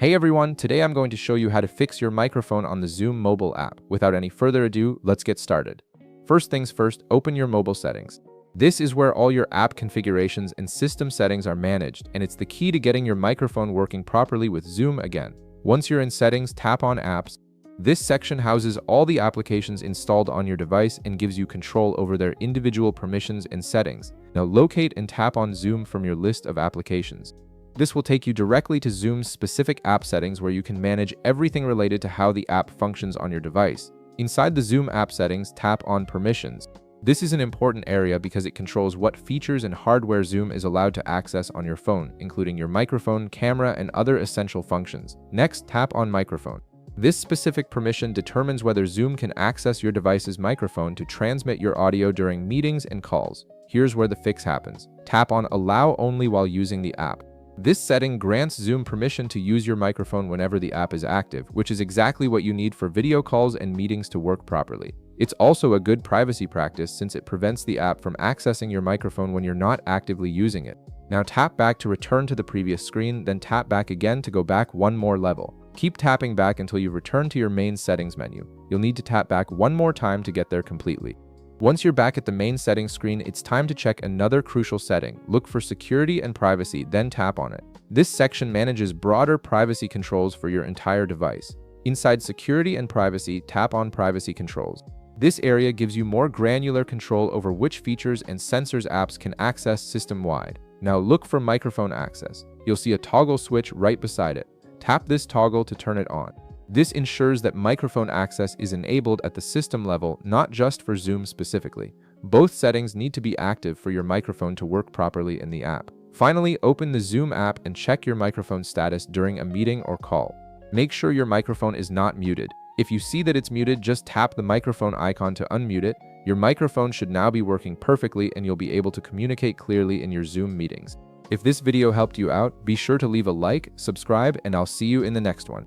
Hey everyone, today I'm going to show you how to fix your microphone on the Zoom mobile app. Without any further ado, let's get started. First things first, open your mobile settings. This is where all your app configurations and system settings are managed, and it's the key to getting your microphone working properly with Zoom again. Once you're in settings, tap on apps. This section houses all the applications installed on your device and gives you control over their individual permissions and settings. Now locate and tap on Zoom from your list of applications. This will take you directly to Zoom's specific app settings where you can manage everything related to how the app functions on your device. Inside the Zoom app settings, tap on Permissions. This is an important area because it controls what features and hardware Zoom is allowed to access on your phone, including your microphone, camera, and other essential functions. Next, tap on Microphone. This specific permission determines whether Zoom can access your device's microphone to transmit your audio during meetings and calls. Here's where the fix happens. Tap on Allow Only while using the app. This setting grants Zoom permission to use your microphone whenever the app is active, which is exactly what you need for video calls and meetings to work properly. It's also a good privacy practice since it prevents the app from accessing your microphone when you're not actively using it. Now tap back to return to the previous screen, then tap back again to go back one more level. Keep tapping back until you return to your main settings menu. You'll need to tap back one more time to get there completely. Once you're back at the main settings screen, it's time to check another crucial setting. Look for Security and Privacy, then tap on it. This section manages broader privacy controls for your entire device. Inside Security and Privacy, tap on Privacy Controls. This area gives you more granular control over which features and sensors apps can access system-wide. Now look for Microphone Access. You'll see a toggle switch right beside it. Tap this toggle to turn it on. This ensures that microphone access is enabled at the system level, not just for Zoom specifically. Both settings need to be active for your microphone to work properly in the app. Finally, open the Zoom app and check your microphone status during a meeting or call. Make sure your microphone is not muted. If you see that it's muted, just tap the microphone icon to unmute it. Your microphone should now be working perfectly and you'll be able to communicate clearly in your Zoom meetings. If this video helped you out, be sure to leave a like, subscribe, and I'll see you in the next one.